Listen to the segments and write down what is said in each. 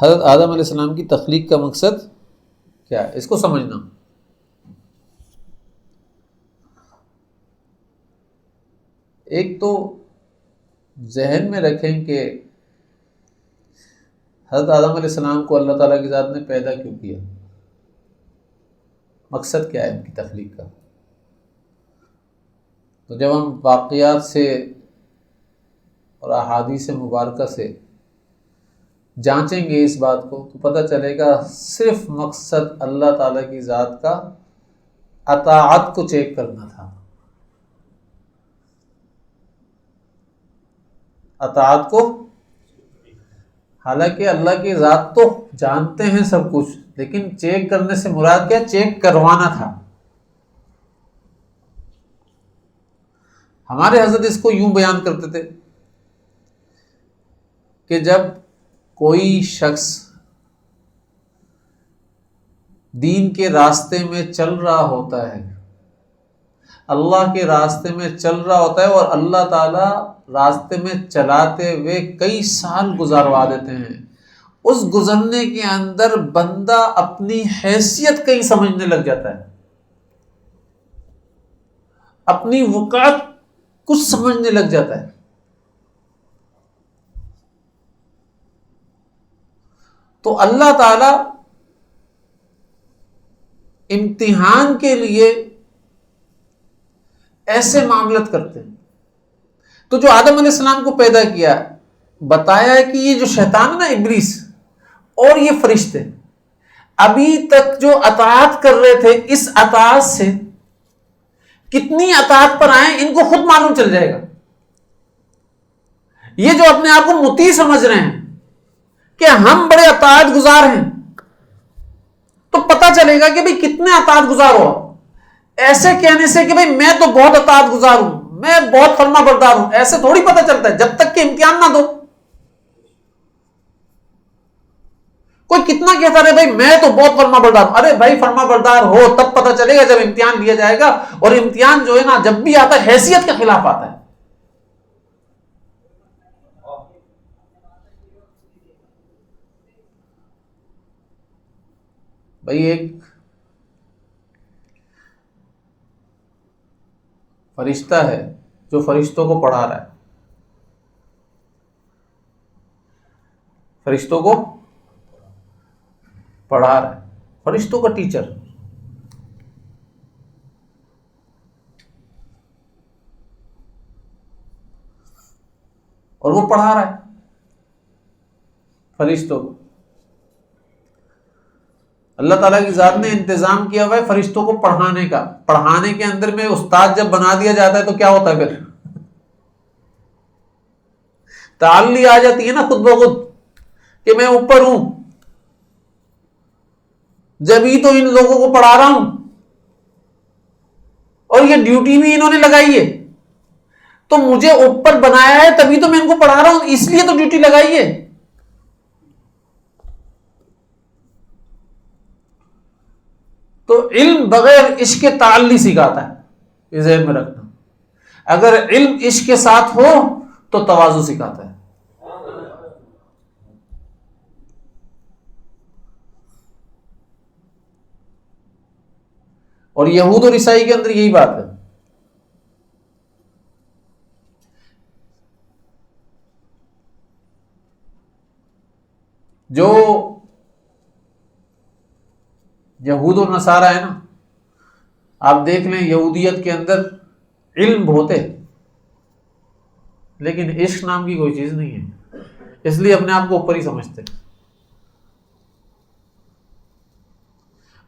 حضرت آدم علیہ السلام کی تخلیق کا مقصد کیا ہے، اس کو سمجھنا۔ ایک تو ذہن میں رکھیں کہ حضرت آدم علیہ السلام کو اللہ تعالیٰ کی ذات نے پیدا کیوں کیا، مقصد کیا ہے ان کی تخلیق کا۔ تو جب ہم واقعات سے اور احادیث مبارکہ سے جانچیں گے اس بات کو تو پتہ چلے گا صرف مقصد اللہ تعالیٰ کی ذات کا اطاعت کو چیک کرنا تھا، اطاعت کو۔ حالانکہ اللہ کی ذات تو جانتے ہیں سب کچھ، لیکن چیک کرنے سے مراد کیا؟ چیک کروانا تھا۔ ہمارے حضرت اس کو یوں بیان کرتے تھے کہ جب کوئی شخص دین کے راستے میں چل رہا ہوتا ہے، اللہ کے راستے میں چل رہا ہوتا ہے، اور اللہ تعالیٰ راستے میں چلاتے ہوئے کئی سال گزاروا دیتے ہیں، اس گزرنے کے اندر بندہ اپنی حیثیت کہیں سمجھنے لگ جاتا ہے، اپنی وقعت کچھ سمجھنے لگ جاتا ہے۔ تو اللہ تعالی امتحان کے لیے ایسے معاملات کرتے ہیں۔ تو جو آدم علیہ السلام کو پیدا کیا، بتایا ہے کہ یہ جو شیطان ہے نا، ابلیس، اور یہ فرشتے ابھی تک جو اطاعت کر رہے تھے، اس اطاعت سے کتنی اطاعت پر آئیں ان کو خود معلوم چل جائے گا۔ یہ جو اپنے آپ کو مطیع سمجھ رہے ہیں کہ ہم بڑے اطاعت گزار ہیں، تو پتہ چلے گا کہ بھئی کتنے اطاعت گزار ہو۔ ایسے کہنے سے کہ بھئی میں تو بہت اطاعت گزار ہوں، میں بہت فرما بردار ہوں، ایسے تھوڑی پتہ چلتا ہے جب تک کہ امتحان نہ دو۔ کوئی کتنا کہتا رہے بھائی میں تو بہت فرما بردار ہوں، ارے بھائی فرما بردار ہو تب پتہ چلے گا جب امتحان لیا جائے گا، اور امتحان جو ہے نا جب بھی آتا ہے حیثیت کے خلاف آتا ہے۔ بھائی ایک فرشتہ ہے جو فرشتوں کو پڑھا رہا ہے، فرشتوں کو پڑھا رہا ہے، فرشتوں کا ٹیچر، اور وہ پڑھا رہا ہے فرشتوں کو۔ اللہ تعالیٰ کی ذات نے انتظام کیا ہوا ہے فرشتوں کو پڑھانے کا۔ پڑھانے کے اندر میں استاد جب بنا دیا جاتا ہے تو کیا ہوتا ہے پھر؟ تعلی آ جاتی ہے نا خود بخود کہ میں اوپر ہوں، جب ہی تو ان لوگوں کو پڑھا رہا ہوں، اور یہ ڈیوٹی بھی انہوں نے لگائی ہے، تو مجھے اوپر بنایا ہے تبھی تو میں ان کو پڑھا رہا ہوں، اس لیے تو ڈیوٹی لگائی ہے۔ تو علم بغیر عشق تعلی سکھاتا ہے، یہ ذہن میں رکھنا۔ اگر علم عشق کے ساتھ ہو تو تواضع سکھاتا ہے۔ اور یہود اور عیسائی کے اندر یہی بات ہے۔ جو یہود اور نصارہ ہے نا، آپ دیکھ لیں یہودیت کے اندر علم بہت ہے لیکن عشق نام کی کوئی چیز نہیں ہے، اس لیے اپنے آپ کو اوپر ہی سمجھتے۔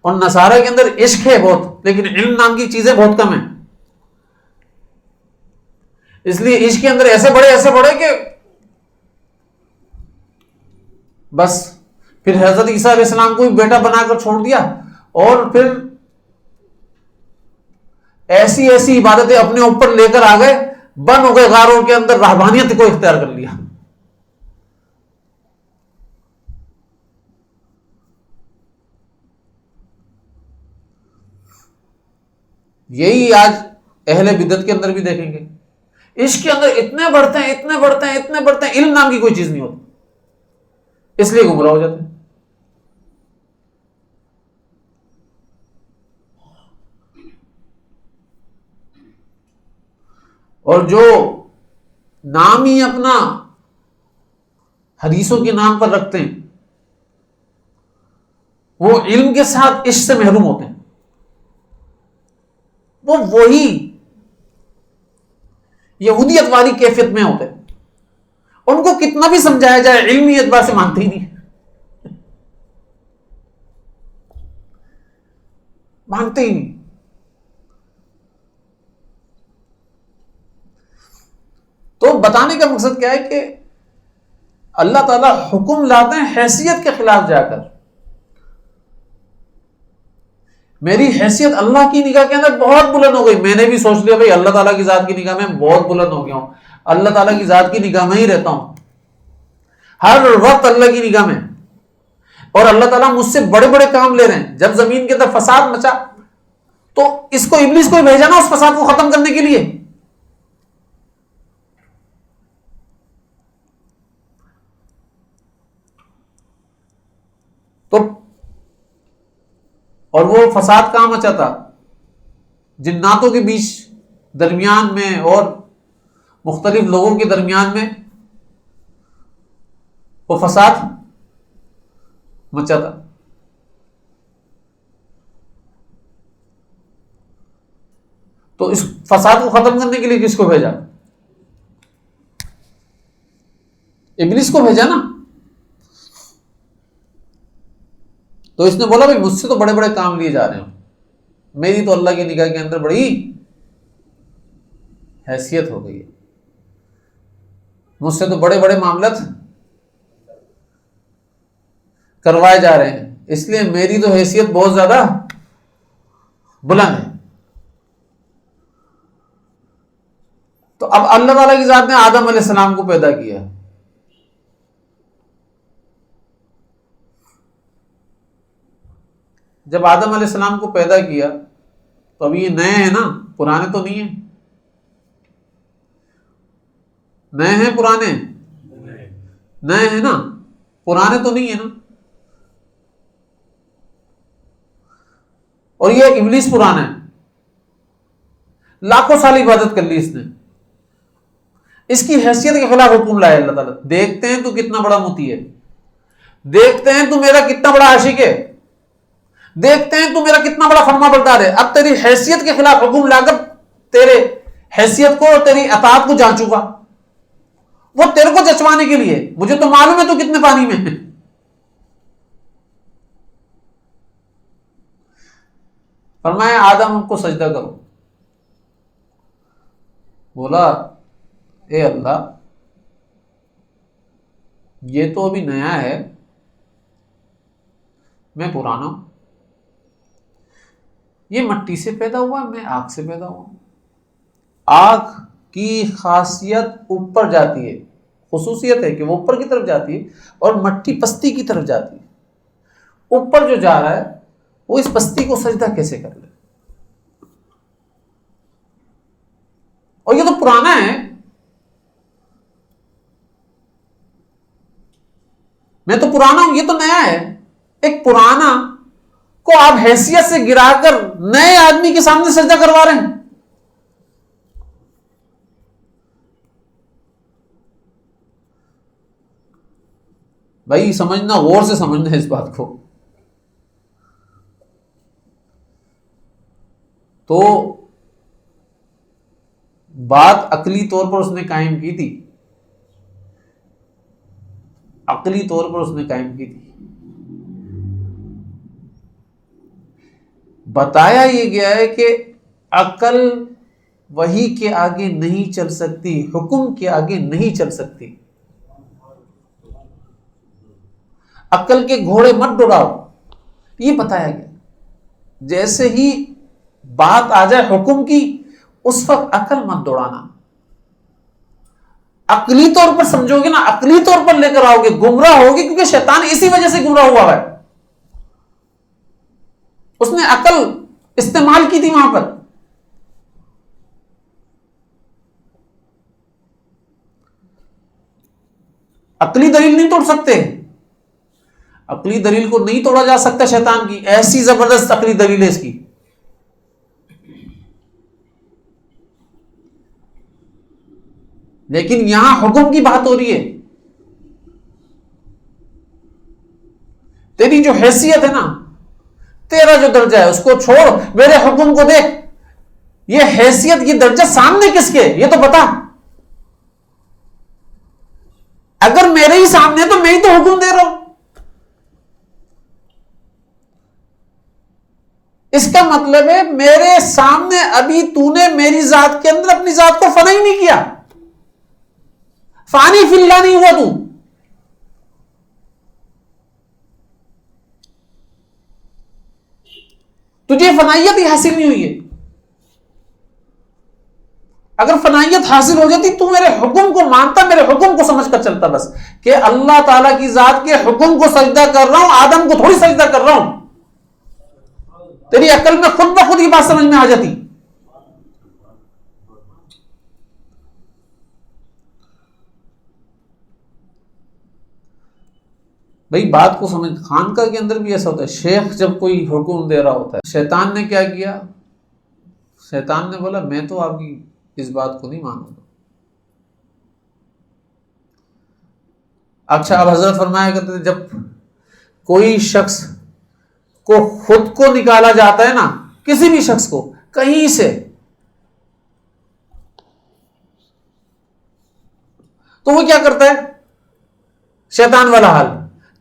اور نصارہ کے اندر عشق ہے بہت لیکن علم نام کی چیزیں بہت کم ہیں، اس لیے عشق کے اندر ایسے بڑے کہ بس پھر حضرت عیسیٰ علیہ السلام کو بھی بیٹا بنا کر چھوڑ دیا، اور پھر ایسی ایسی عبادتیں اپنے اوپر لے کر آ گئے، بن ہو گئے غاروں کے اندر، رہبانیت کو اختیار کر لیا۔ یہی آج اہل بدعت کے اندر بھی دیکھیں گے، عشق کے اندر اتنے بڑھتے ہیں، علم نام کی کوئی چیز نہیں ہوتی۔ اس لیے گمراہ ہو جاتے ہیں. اور جو نام ہی اپنا حدیثوں کے نام پر رکھتے ہیں وہ علم کے ساتھ عشق سے محروم ہوتے ہیں. وہ وہی یہودیت والی کیفیت میں ہوتے ہیں. ان کو کتنا بھی سمجھایا جائے علمی اعتبار سے مانتے ہی نہیں، مانتے ہی نہیں. تو بتانے کا مقصد کیا ہے کہ اللہ تعالیٰ حکم لاتے ہیں حیثیت کے خلاف جا کر. میری حیثیت اللہ کی نگاہ کے اندر بہت بلند ہو گئی، میں نے بھی سوچ لیا بھائی اللہ تعالیٰ کی ذات کی نگاہ میں بہت بلند ہو گیا ہوں، اللہ تعالیٰ کی ذات کی نگاہ میں ہی رہتا ہوں ہر وقت اللہ کی نگاہ میں، اور اللہ تعالیٰ مجھ سے بڑے بڑے کام لے رہے ہیں. جب زمین کے اندر فساد مچا تو اس کو ابلیس کو بھیجا نا اس فساد کو ختم کرنے کے لیے. تو اور وہ فساد کہاں مچا تھا؟ جناتوں کے بیچ درمیان میں اور مختلف لوگوں کے درمیان میں وہ فساد مچا تھا. تو اس فساد کو ختم کرنے کے لیے کس کو بھیجا؟ ابلیس کو بھیجا نا. تو اس نے بولا بھائی مجھ سے تو بڑے بڑے کام لیے جا رہے ہیں، میری تو اللہ کی نگاہ کے اندر بڑی حیثیت ہو گئی ہے، مجھ سے تو بڑے بڑے معاملات کروائے جا رہے ہیں، اس لیے میری تو حیثیت بہت زیادہ بلند ہے. تو اب اللہ تعالیٰ کی ذات نے آدم علیہ السلام کو پیدا کیا. جب آدم علیہ السلام کو پیدا کیا تو اب یہ نئے ہیں نا، پرانے تو نہیں ہیں. نئے ہیں پرانے؟ نئے ہیں نا، پرانے تو نہیں ہیں نا. اور یہ ابلیس پرانا ہے، لاکھوں سال عبادت کر لی اس نے، اس کی حیثیت کے خلاف حکم لایا اللہ تعالیٰ. دیکھتے ہیں تو کتنا بڑا مطیع ہے، دیکھتے ہیں تو میرا کتنا بڑا عاشق ہے، دیکھتے ہیں تو میرا کتنا بڑا فرما بردار ہے. اب تیری حیثیت کے خلاف حکم لا کر تیرے حیثیت کو اور تیری اطاعت کو جانچوں گا، وہ تیرے کو جچوانے کے لیے. مجھے تو معلوم ہے تو کتنے پانی میں ہے. فرمایا آدم کو سجدہ کرو. بولا اے اللہ یہ تو ابھی نیا ہے، میں پرانا ہوں، یہ مٹی سے پیدا ہوا، میں آگ سے پیدا ہوا. آگ کی خاصیت اوپر جاتی ہے، خصوصیت ہے کہ وہ اوپر کی طرف جاتی ہے اور مٹی پستی کی طرف جاتی ہے. اوپر جو جا رہا ہے وہ اس پستی کو سجدہ کیسے کر لے؟ اور یہ تو پرانا ہے، میں تو پرانا ہوں، یہ تو نیا ہے. ایک پرانا کو آپ حیثیت سے گرا کر نئے آدمی کے سامنے سجدہ کروا رہے ہیں. بھائی سمجھنا، غور سے سمجھنا ہے اس بات کو. تو بات عقلی طور پر اس نے قائم کی تھی، عقلی طور پر اس نے قائم کی تھی. بتایا یہ گیا ہے کہ عقل وحی کے آگے نہیں چل سکتی، حکم کے آگے نہیں چل سکتی. عقل کے گھوڑے مت دوڑاؤ، یہ بتایا گیا. جیسے ہی بات آ جائے حکم کی اس وقت عقل مت دوڑانا. عقلی طور پر سمجھو گے نا، عقلی طور پر لے کر آؤ گے، گمراہ ہوگے، کیونکہ شیطان اسی وجہ سے گمراہ ہوا ہے. اس نے عقل استعمال کی تھی وہاں پر. عقلی دلیل نہیں توڑ سکتے. عقلی دلیل کو نہیں توڑا جا سکتا شیطان کی، ایسی زبردست عقلی دلیل ہے اس کی. لیکن یہاں حکم کی بات ہو رہی ہے. تیری جو حیثیت ہے نا، تیرا جو درجہ ہے اس کو چھوڑ، میرے حکم کو دیکھ. یہ حیثیت، یہ درجہ سامنے کس کے، یہ تو بتا. اگر میرے ہی سامنے تو میں ہی تو حکم دے رہا ہوں. اس کا مطلب ہے میرے سامنے ابھی تو نے میری ذات کے اندر اپنی ذات کو فنا ہی نہیں کیا، فانی فی اللہ نہیں ہوا. تجھے فنائیت ہی حاصل نہیں ہوئی ہے. اگر فنائیت حاصل ہو جاتی تو میرے حکم کو مانتا، میرے حکم کو سمجھ کر چلتا، بس کہ اللہ تعالیٰ کی ذات کے حکم کو سجدہ کر رہا ہوں، آدم کو تھوڑی سجدہ کر رہا ہوں. تیری عقل میں خود بخود یہ بات سمجھ میں آ جاتی. بھئی بات کو سمجھ. خانقاہ کے اندر بھی ایسا ہوتا ہے، شیخ جب کوئی حکم دے رہا ہوتا ہے، شیطان نے کیا کیا؟ شیطان نے بولا میں تو آپ کی اس بات کو نہیں مانوں گا. اچھا، اب حضرت فرمایا کرتے تھے جب کوئی شخص کو خود کو نکالا جاتا ہے نا، کسی بھی شخص کو کہیں سے، تو وہ کیا کرتا ہے؟ شیطان والا حال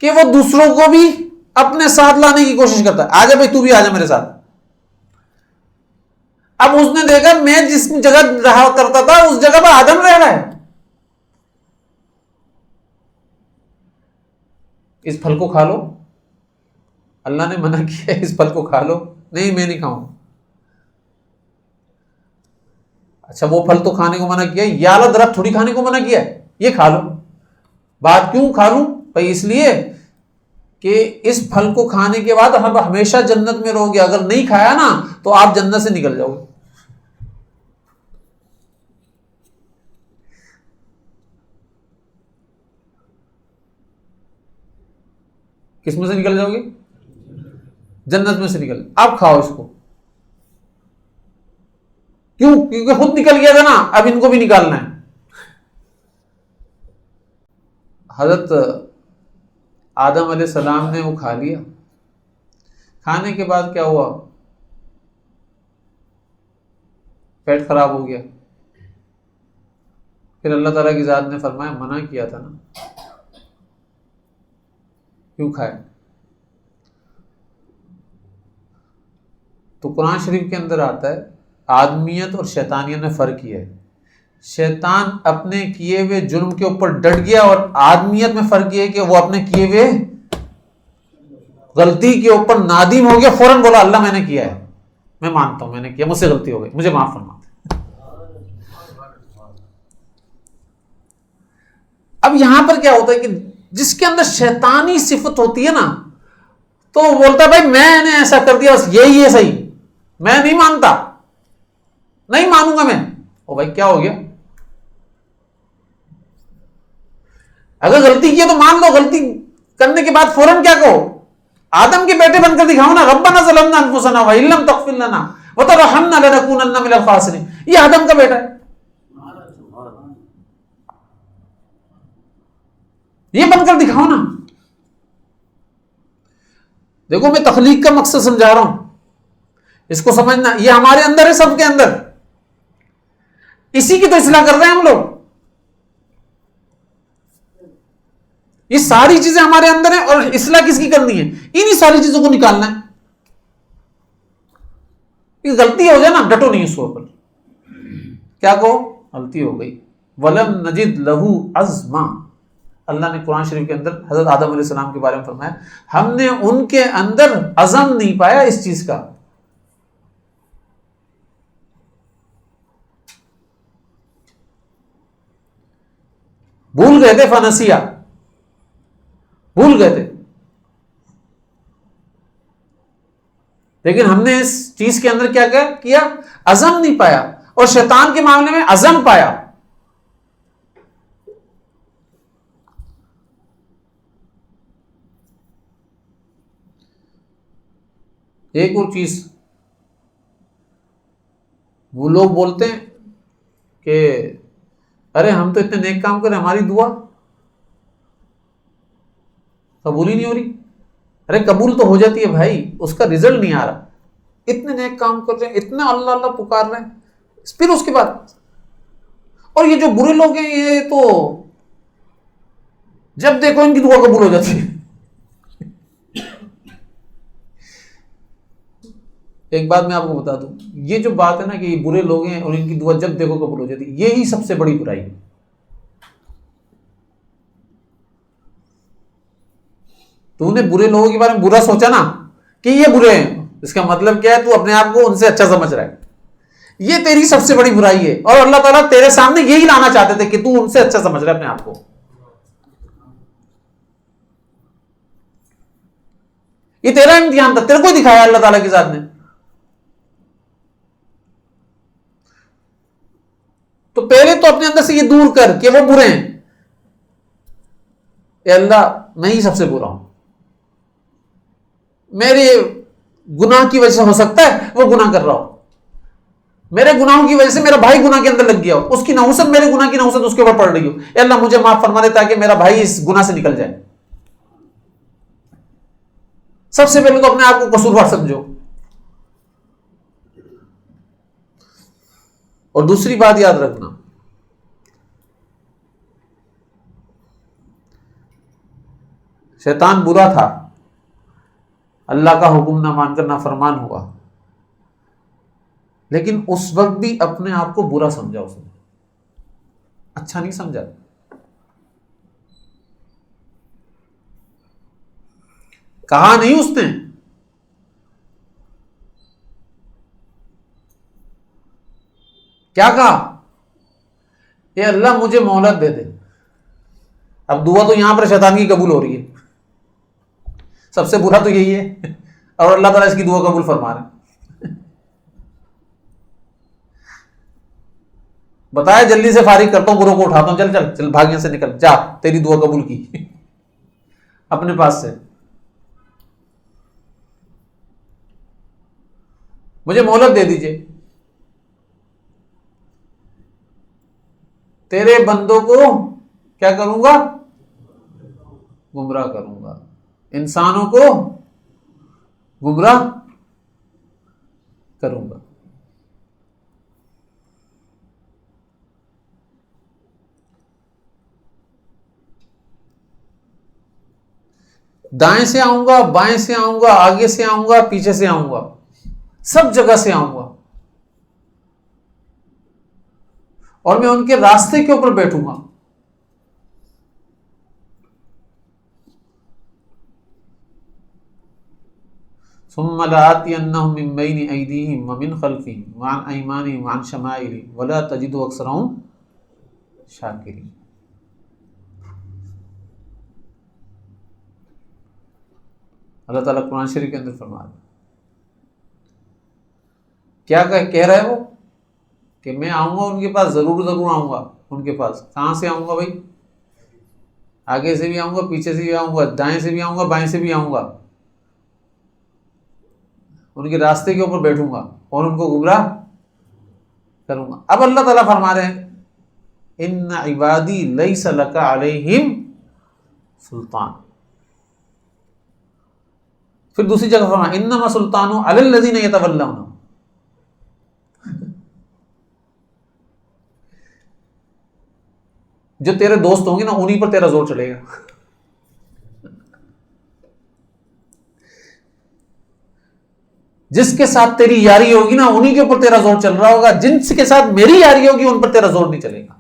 کہ وہ دوسروں کو بھی اپنے ساتھ لانے کی کوشش کرتا ہے. آجا بھائی تو بھی آجا میرے ساتھ. اب اس نے دیکھا میں جس جگہ رہا کرتا تھا اس جگہ پر آدم رہ رہا ہے. اس پھل کو کھا لو، اللہ نے منع کیا اس پھل کو کھا لو. نہیں میں نہیں کھاؤں. اچھا وہ پھل تو کھانے کو منع کیا، یہ اعلیٰ درخت تھوڑی کھانے کو منع کیا ہے، یہ کھا لو. بات کیوں کھا لوں بھائی؟ اس لیے کہ اس پھل کو کھانے کے بعد ہم ہمیشہ جنت میں رہو گے، اگر نہیں کھایا نا تو آپ جنت سے نکل جاؤ گے. کس میں سے نکل جاؤ گے؟ جنت میں سے نکل. اب کھاؤ اس کو. کیوں؟ کیونکہ خود نکل گیا تھا نا، اب ان کو بھی نکالنا ہے. حضرت آدم علیہ السلام نے وہ کھا لیا. کھانے کے بعد کیا ہوا؟ پیٹ خراب ہو گیا. پھر اللہ تعالیٰ کی ذات نے فرمایا منع کیا تھا نا، کیوں کھائے؟ تو قرآن شریف کے اندر آتا ہے آدمیت اور شیطانیت میں فرق یہ ہے. شیطان اپنے کیے ہوئے جرم کے اوپر ڈٹ گیا، اور آدمیت میں فرق یہ ہے کہ وہ اپنے کیے ہوئے غلطی کے اوپر نادم ہو گیا، فوراً بولا اللہ میں نے کیا ہے، میں مانتا ہوں میں نے کیا، مجھ سے غلطی ہو گئی، مجھے معاف فرما. اب یہاں پر کیا ہوتا ہے کہ جس کے اندر شیطانی صفت ہوتی ہے نا، تو وہ بولتا ہے بھائی میں نے ایسا کر دیا، بس یہی ہے صحیح، میں نہیں مانتا، نہیں مانوں گا میں. او بھائی کیا ہو گیا؟ اگر غلطی کی تو مان لو، غلطی کرنے کے بعد فوراً کیا کہو؟ آدم کے بیٹے بن کر دکھاؤ نا، ربنا ظلمنا انفسنا وان لم تغفر لنا وترحمنا لنکونن من الخاسرین. یہ آدم کا بیٹا ہے، یہ بن کر دکھاؤ نا. دیکھو میں تخلیق کا مقصد سمجھا رہا ہوں، اس کو سمجھنا. یہ ہمارے اندر ہے، سب کے اندر، اسی کی تو اصلاح کر رہے ہیں ہم لوگ. یہ ساری چیزیں ہمارے اندر ہیں، اور اصلاح کس کی کرنی ہے؟ انہی ساری چیزوں کو نکالنا ہے. یہ غلطی ہو جائے نا، ڈٹو نہیں اس کے اوپر. کیا کہو؟ غلطی ہو گئی. وَلَمْ نَجِدْ لَهُ عَزْمًا. اللہ نے قرآن شریف کے اندر حضرت آدم علیہ السلام کے بارے میں فرمایا ہم نے ان کے اندر عزم نہیں پایا اس چیز کا. بھول گئے تھے، فنسیا، بھول گئے تھے. لیکن ہم نے اس چیز کے اندر کیا کیا؟ عزم نہیں پایا. اور شیطان کے معاملے میں عزم پایا. ایک اور چیز، وہ لوگ بولتے ہیں کہ ارے ہم تو اتنے نیک کام کریں، ہماری دعا قبول ہی نہیں ہو رہی. ارے قبول تو ہو جاتی ہے بھائی، اس کا رزلٹ نہیں آ رہا. اتنے نیک کام کر رہے ہیں، اتنا اللہ اللہ پکار رہے ہیں، پھر اس کے بعد. اور یہ جو برے لوگ ہیں یہ تو جب دیکھو ان کی دعا قبول ہو جاتی ہے. ایک بات میں آپ کو بتا دوں، یہ جو بات ہے نا کہ یہ برے لوگ ہیں اور ان کی دعا جب دیکھو قبول ہو جاتی ہے، یہی سب سے بڑی برائی ہے. تو نے برے لوگوں کے بارے میں برا سوچا نا کہ یہ برے ہیں، اس کا مطلب کیا ہے؟ تو اپنے آپ کو ان سے اچھا سمجھ رہا ہے. یہ تیری سب سے بڑی برائی ہے، اور اللہ تعالیٰ تیرے سامنے یہی لانا چاہتے تھے کہ تو ان سے اچھا سمجھ رہا ہے اپنے آپ کو. یہ تیرا امتحان تھا، تیرے کو دکھایا اللہ تعالیٰ کے ذات نے. تو پہلے تو اپنے اندر سے یہ دور کر کہ وہ برے ہیں. اے اللہ میں ہی سب سے برا ہوں، میرے گناہ کی وجہ سے ہو سکتا ہے وہ گناہ کر رہا ہو، میرے گناہوں کی وجہ سے میرا بھائی گناہ کے اندر لگ گیا ہو، اس کی نحوست میرے گناہ کی نحوست اس کے اوپر پڑ رہی ہو. اے اللہ مجھے معاف فرما دے تاکہ میرا بھائی اس گناہ سے نکل جائے. سب سے پہلے تو اپنے آپ کو قصوروار سمجھو. اور دوسری بات یاد رکھنا، شیطان برا تھا، اللہ کا حکم نہ مان کر نافرمان ہوا، لیکن اس وقت بھی اپنے آپ کو برا سمجھا، اس نے اچھا نہیں سمجھا. کہا نہیں اس نے، کیا کہا؟ اے اللہ مجھے مہلت دے دے. اب دعا تو یہاں پر شیطان کی قبول ہو رہی ہے، سب سے برا تو یہی ہے، اور اللہ تعالیٰ اس کی دعا قبول فرما رہے ہیں. بتایا جلدی سے فارغ کرتا ہوں، بروں کو اٹھاتا ہوں، چل چل چل بھاگ یہاں سے نکل جا، تیری دعا قبول کی اپنے پاس سے. مجھے مہلت دے دیجئے، تیرے بندوں کو کیا کروں گا؟ گمراہ کروں گا، انسانوں کو گمراہ کروں گا. دائیں سے آؤں گا، بائیں سے آؤں گا، آگے سے آؤں گا، پیچھے سے آؤں گا، سب جگہ سے آؤں گا، اور میں ان کے راستے کے اوپر بیٹھوں گا. ثم لآتینہم من بین ایدیہم ومن خلفہم وعن ایمانہم وعن شمائلہم ولا تجد اکثرہم شاکرین. اللہ تعالیٰ قرآن شریف کے اندر فرما رہا ہے، کیا کہہ رہا ہے وہ کہ میں آؤں گا ان کے پاس، ضرور ضرور آؤں گا ان کے پاس. کہاں سے آؤں گا بھائی؟ آگے سے بھی آؤں گا، پیچھے سے بھی آؤں گا، دائیں سے بھی آؤں گا، بائیں سے بھی آؤں گا، ان کے راستے کے اوپر بیٹھوں گا اور ان کو گمراہ کروں گا. اب اللہ تعالیٰ فرما رہے ہیں ان عبادی لیس لک علیہم سلطان. پھر دوسری جگہ فرمایا انما سلطان علی الذین یتولون. جو تیرے دوست ہوں گے نا انہی پر تیرا زور چلے گا. جس کے ساتھ تیری یاری ہوگی نا انہی کے اوپر تیرا زور چل رہا ہوگا، جن کے ساتھ میری یاری ہوگی ان پر تیرا زور نہیں چلے گا.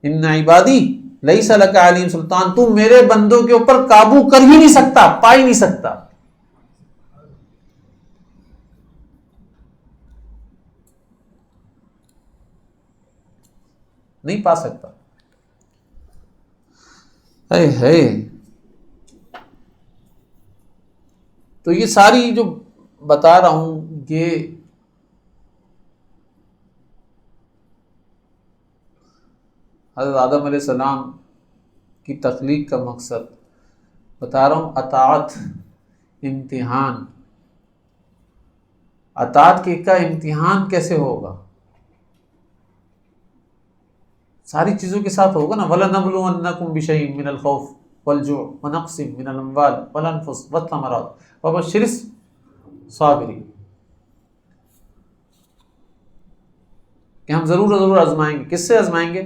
ان عبادی لیس لک علیہم سلطان، تو میرے بندوں کے اوپر قابو کر ہی نہیں سکتا، پا ہی نہیں سکتا، نہیں پا سکتا. ہے تو یہ ساری جو بتا رہا ہوں یہ حضرت آدم علیہ السلام کی تخلیق کا مقصد، بتا رہا ہوں اطاعت امتحان، اطاعت کا امتحان کیسے ہوگا؟ ساری چیزوں کے ساتھ ہوگا نا. وَلَنَبْلُوَنَّكُمْ بِشَيْءٍ مِّنَ الْخَوْفِ وَالْجُوعِ وَنَقْصٍ مِّنَ الْأَمْوَالِ وَالْأَنفُسِ وَالثَّمَرَاتِ وَبَشِّرِ الصَّابِرِينَ، کہ ہم ضرور آزمائیں گے. کس سے آزمائیں گے؟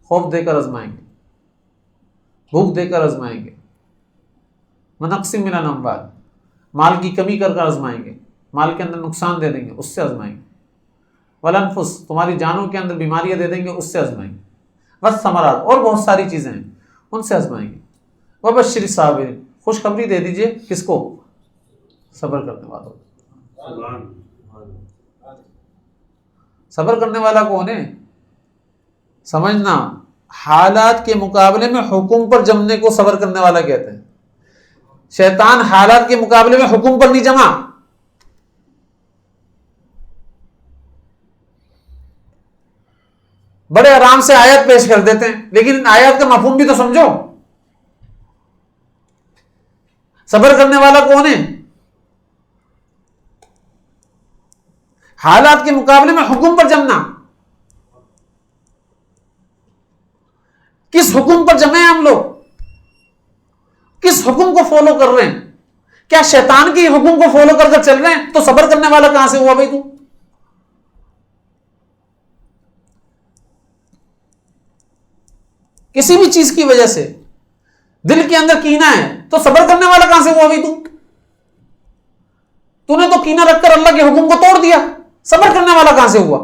خوف دے کر آزمائیں گے، بھوک دے کر آزمائیں گے. وَنَقْصٍ مِّنَ الْأَمْوَالِ، مال کی کمی کر آزمائیں گے، مال کے اندر نقصان دے دیں گے، اس سے آزمائیں گے. والانفس، تمہاری جانوں کے اندر بیماریاں دے دیں گے، اس سے آزمائیں گے. والثمرات، اور بہت ساری چیزیں ہیں ان سے آزمائیں گے. وبشر الصابرین، خوشخبری دے دیجئے کس کو؟ صبر کرنے والوں. صبر کرنے والا کون ہے؟ سمجھنا، حالات کے مقابلے میں حکم پر جمنے کو صبر کرنے والا کہتے ہیں. شیطان حالات کے مقابلے میں حکم پر نہیں جمع. بڑے آرام سے آیت پیش کر دیتے ہیں، لیکن ان آیات کا مفہوم بھی تو سمجھو. صبر کرنے والا کون ہے؟ حالات کے مقابلے میں حکم پر جمنا. کس حکم پر جمے ہیں ہم لوگ؟ کس حکم کو فالو کر رہے ہیں؟ کیا شیطان کے حکم کو فالو کر کر چل رہے ہیں؟ تو صبر کرنے والا کہاں سے ہوا بھائی تو؟ کسی بھی چیز کی وجہ سے دل کے اندر کینہ ہے تو صبر کرنے والا کہاں سے ہوا بھائی تو نے تو کینہ رکھ کر اللہ کے حکم کو توڑ دیا. صبر کرنے والا کہاں سے ہوا؟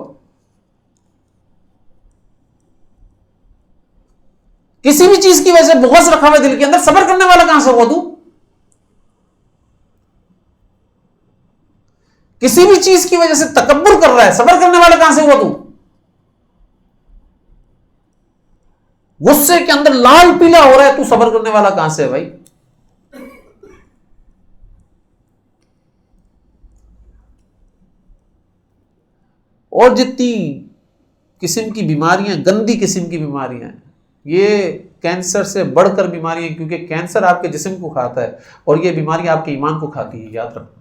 کسی بھی چیز کی وجہ سے بغض رکھا ہوا دل کے اندر، صبر کرنے والا کہاں سے ہوا تو؟ کسی بھی چیز کی وجہ سے تکبر کر رہا ہے، صبر کرنے والا کہاں سے ہوا تو؟ غصے کے اندر لال پیلا ہو رہا ہے، تو صبر کرنے والا کہاں سے ہے بھائی؟ اور جتنی قسم کی بیماریاں، گندی قسم کی بیماریاں ہیں، یہ کینسر سے بڑھ کر بیماریاں، کیونکہ کینسر آپ کے جسم کو کھاتا ہے اور یہ بیماری آپ کے ایمان کو کھاتی ہے، یاد رکھنا.